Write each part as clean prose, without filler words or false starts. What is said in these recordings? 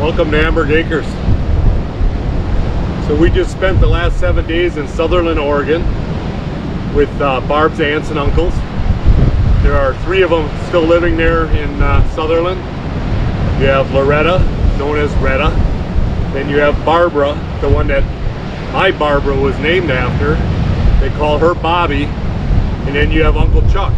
Welcome to Amberg Acres. So we just spent the last 7 days in Sutherlin, Oregon with Barb's aunts and uncles. There are 3 of them still living there in Sutherlin. You have Loretta, known as Retta. Then you have Barbara, the one that my Barbara was named after. They call her Bobby. And then you have Uncle Chuck.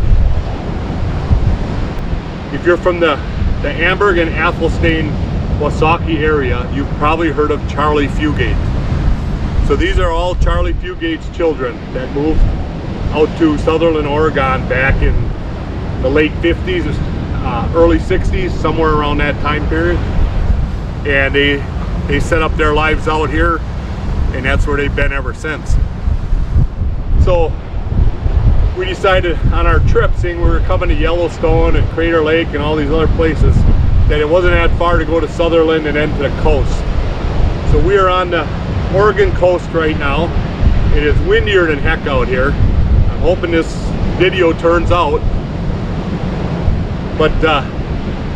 If you're from the Amberg and Athelstane, Wasaki area, you've probably heard of Charlie Fugate. So these are all Charlie Fugate's children that moved out to Sutherlin, Oregon back in the late 50s, early 60s, somewhere around that time period. And they set up their lives out here, and that's where they've been ever since. So we decided on our trip, seeing we were coming to Yellowstone and Crater Lake and all these other places, that it wasn't that far to go to Sutherlin and then to the coast. So we are on the Oregon coast right now. It is windier than heck out here. I'm hoping this video turns out. But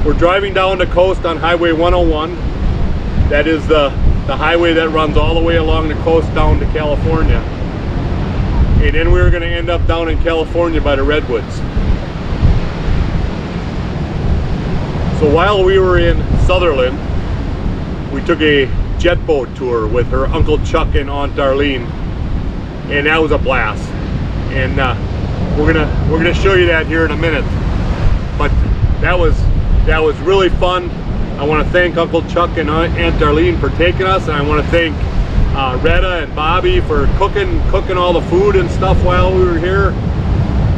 we're driving down the coast on Highway 101. That is the highway that runs all the way along the coast down to California. And then we're going to end up down in California by the Redwoods. So while we were in Sutherlin, we took a jet boat tour with her Uncle Chuck and Aunt Darlene, and that was a blast. And we're gonna show you that here in a minute. But that was really fun. I want to thank Uncle Chuck and Aunt Darlene for taking us, and I want to thank Retta and Bobby for cooking all the food and stuff while we were here,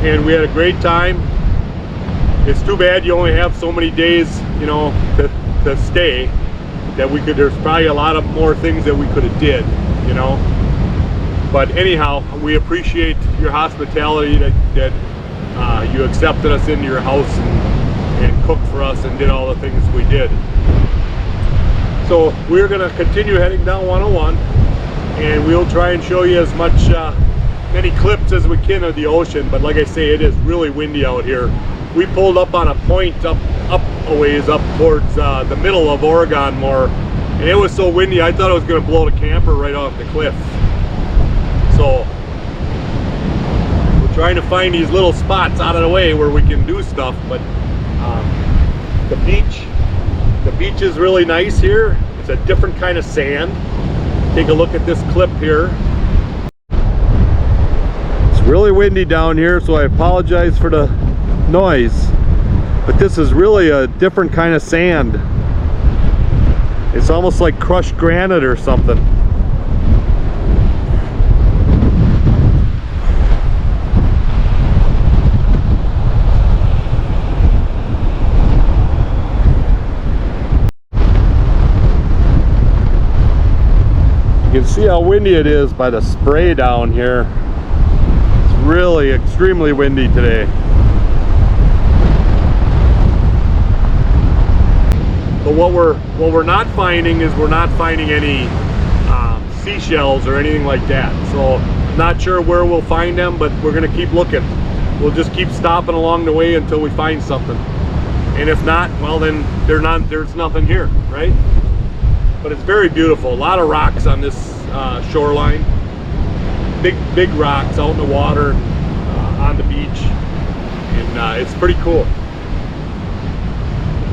and we had a great time. It's too bad you only have so many days, you know, to stay, that there's probably a lot of more things that we could have did, you know. But anyhow, we appreciate your hospitality, that you accepted us into your house and cooked for us and did all the things we did. So we're going to continue heading down 101, and we'll try and show you as many clips as we can of the ocean. But like I say, it is really windy out here. We pulled up on a point up a ways up towards the middle of Oregon more, and it was so windy I thought it was going to blow the camper right off the cliff. So we're trying to find these little spots out of the way where we can do stuff. But the beach is really nice here. It's a different kind of sand. Take a look at this clip here. It's really windy down here, so I apologize for the noise, but this is really a different kind of sand. It's almost like crushed granite or something. You can see how windy it is by the spray down here. It's really extremely windy today. But what we're not finding is we're not finding any seashells or anything like that. So I'm not sure where we'll find them, but we're gonna keep looking. We'll just keep stopping along the way until we find something. And if not, well then there's nothing here, right? But it's very beautiful. A lot of rocks on this shoreline. Big rocks out in the water, on the beach, and it's pretty cool.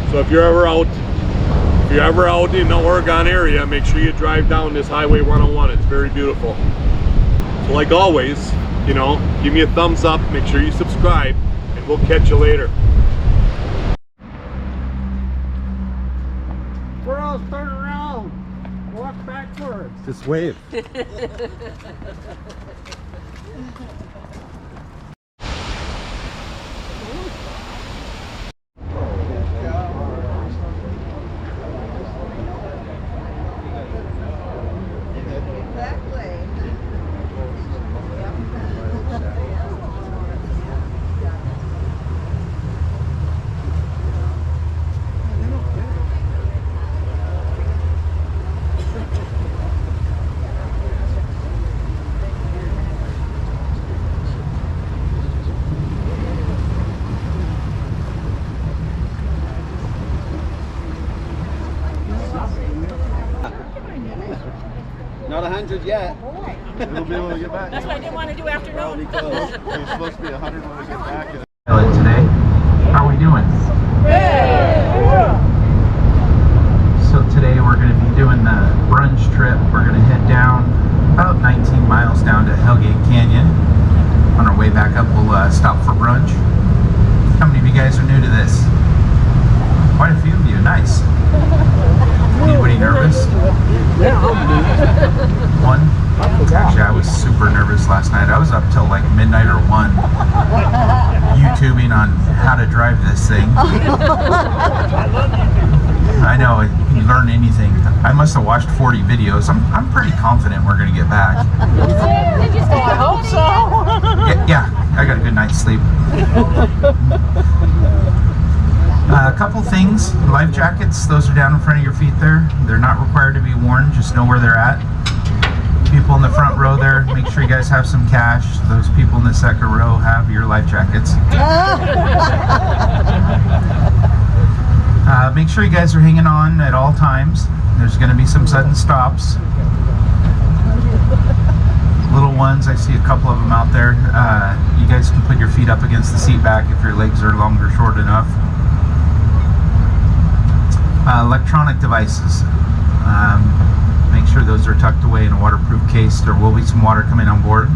So if you're ever out in the Oregon area, make sure you drive down this Highway 101. It's very beautiful. So like always, you know, give me a thumbs up, make sure you subscribe, and we'll catch you later. Girls, turn around. Walk backwards. Just wave. 100 yet. It'll be able to get back. That's what I didn't want to do afternoon. It's supposed to be 100 when we get back. Today, how are we doing? So today we're going to be doing the brunch trip. We're going to head down about 19 miles down to Hellgate Canyon. On our way back up, we'll stop for brunch. How many of you guys are new to this? Quite a few of you. Nice. Anybody nervous? One? Actually, I was super nervous last night. I was up till like midnight or 1 YouTubing on how to drive this thing. I know, you learn anything. I must have watched 40 videos. I'm pretty confident we're going to get back. I hope so. Yeah, I got a good night's sleep. A couple things. Life jackets, those are down in front of your feet there. They're not required to be worn, just know where they're at. People in the front row there, make sure you guys have some cash. Those people in the second row have your life jackets. Make sure you guys are hanging on at all times. There's going to be some sudden stops. Little ones, I see a couple of them out there. You guys can put your feet up against the seat back if your legs are long or short enough. Electronic devices. Make sure those are tucked away in a waterproof case. There will be some water coming on board.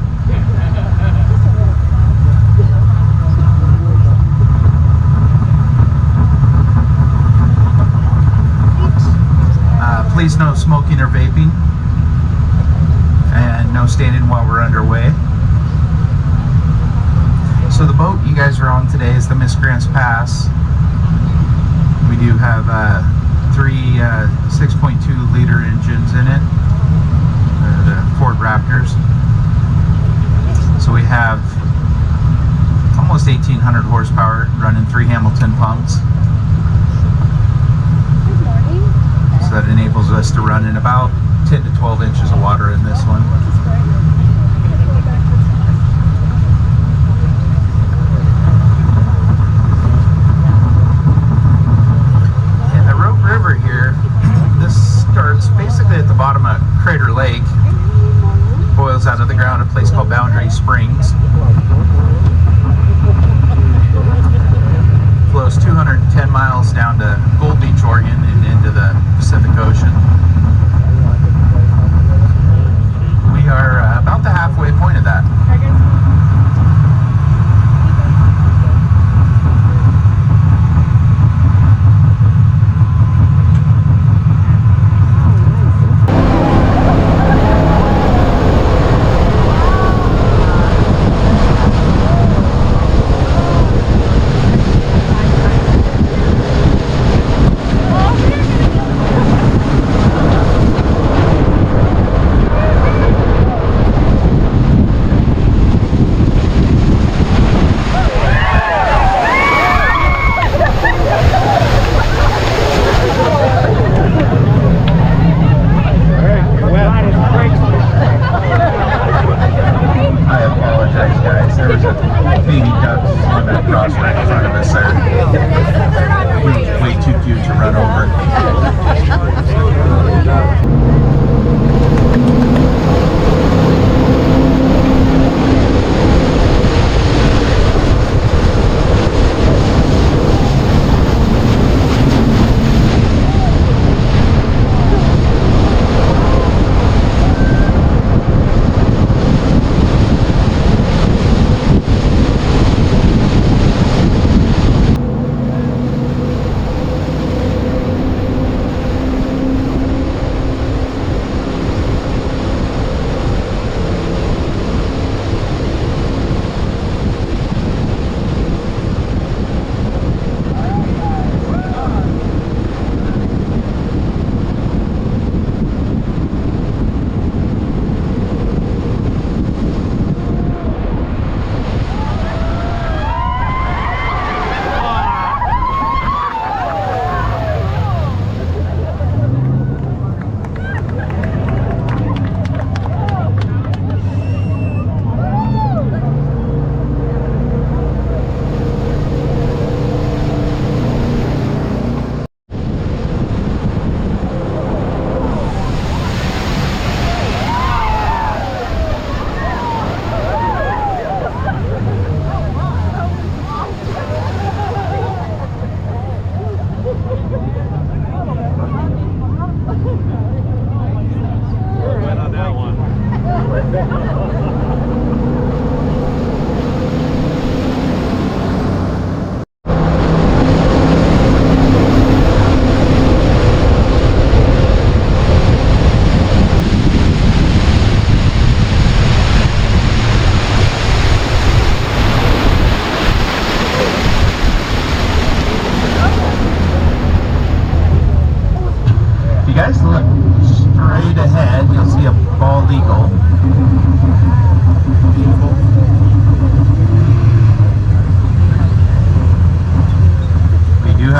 Please no smoking or vaping. And no standing while we're underway. So the boat you guys are on today is the Miscreants Pass. We do have 3 6.2 liter engines in it, the Ford Raptors. So we have almost 1,800 horsepower running 3 Hamilton pumps. So that enables us to run in about 10 to 12 inches of water in this one. River here, this starts basically at the bottom of Crater Lake, boils out of the ground at a place called Boundary Springs, flows 210 miles down to Gold Beach, Oregon, and into the Pacific Ocean. We are about the halfway point of that.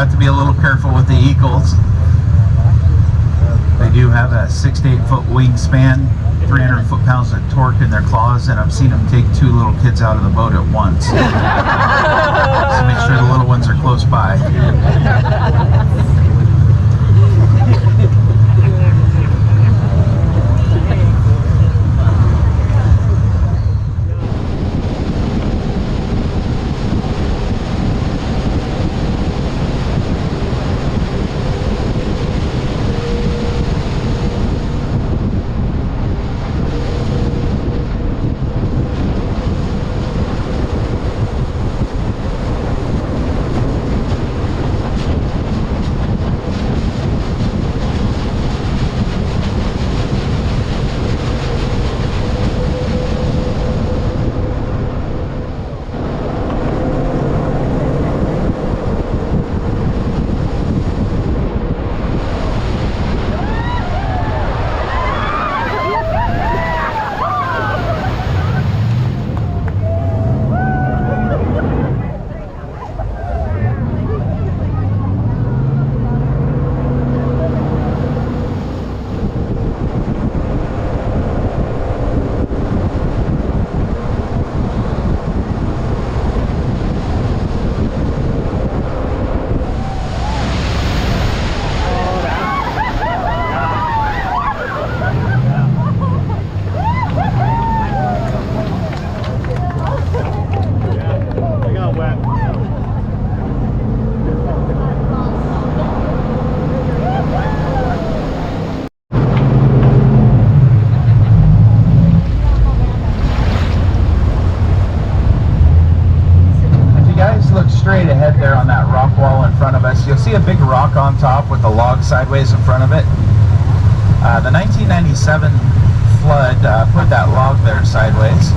have to be a little careful with the eagles. They do have a 6 to 8 foot wingspan, 300 foot-pounds of torque in their claws, and I've seen them take 2 little kids out of the boat at once. So make sure the little ones are close by. Straight ahead there on that rock wall in front of us, you'll see a big rock on top with a log sideways in front of it. The 1997 flood put that log there sideways.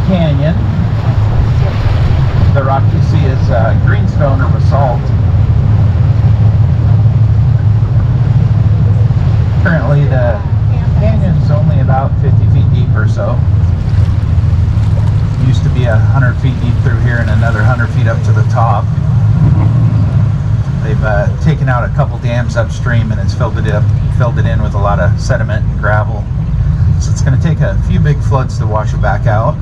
Canyon. The rock you see is greenstone or basalt. Currently the canyon's only about 50 feet deep or so. Used to be 100 feet deep through here and another 100 feet up to the top. They've taken out a couple dams upstream and it's filled it in with a lot of sediment and gravel. So it's going to take a few big floods to wash it back out.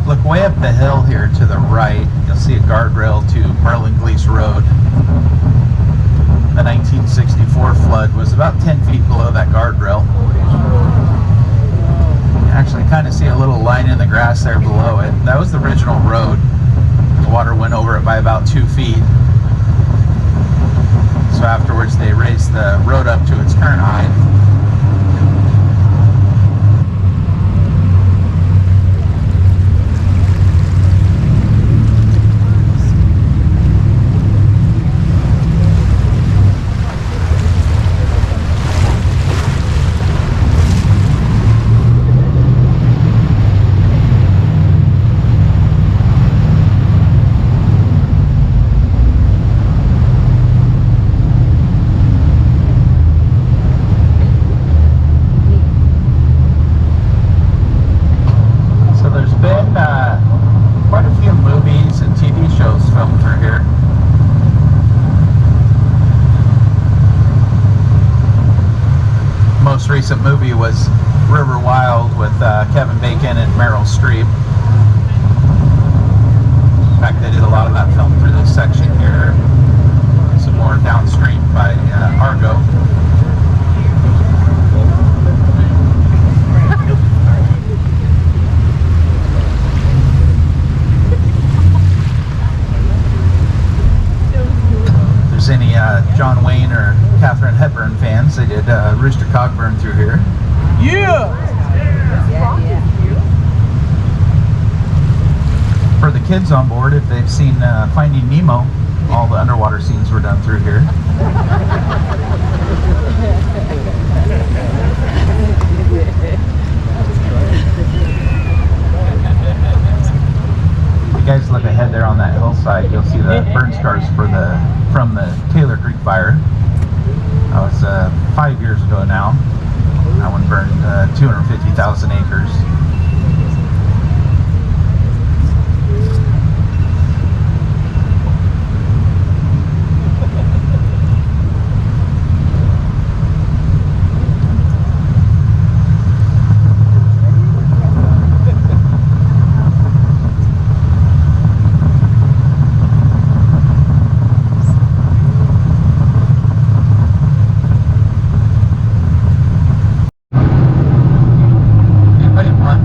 Look way up the hill here to the right. You'll see a guardrail to Merlin-Glees Road. The 1964 flood was about 10 feet below that guardrail. You can actually kind of see a little line in the grass there below it. That was the original road. The water went over it by about 2 feet. So afterwards they raised the road up to its current height. movie was River Wild with Kevin Bacon and Meryl Streep. In fact, they did a lot of that film through this section here. Some more downstream by Argo. If there's any John Wayne or Katharine Hepburn fans, they did Rooster Cogburn through here. Yeah! For the kids on board, if they've seen Finding Nemo, all the underwater scenes were done through here. If you guys look ahead there on that hillside, you'll see the burn scars from the Taylor Creek fire. That was 5 years ago now. That one burned 250,000 acres. Anybody want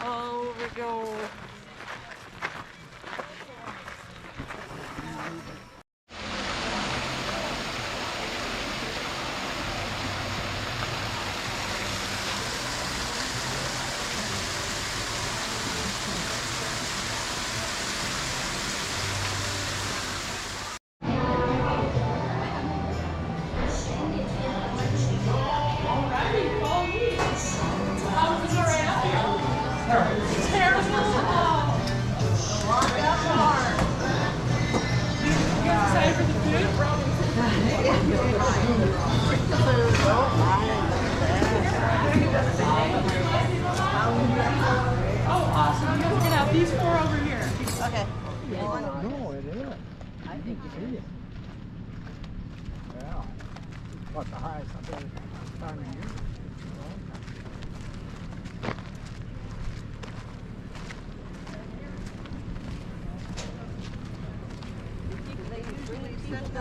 Oh, we go. These four over here. Okay. No, it isn't. I think it is. Yeah. What, the highest I've ever found in here?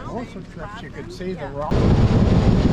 Also trips you could see the rock.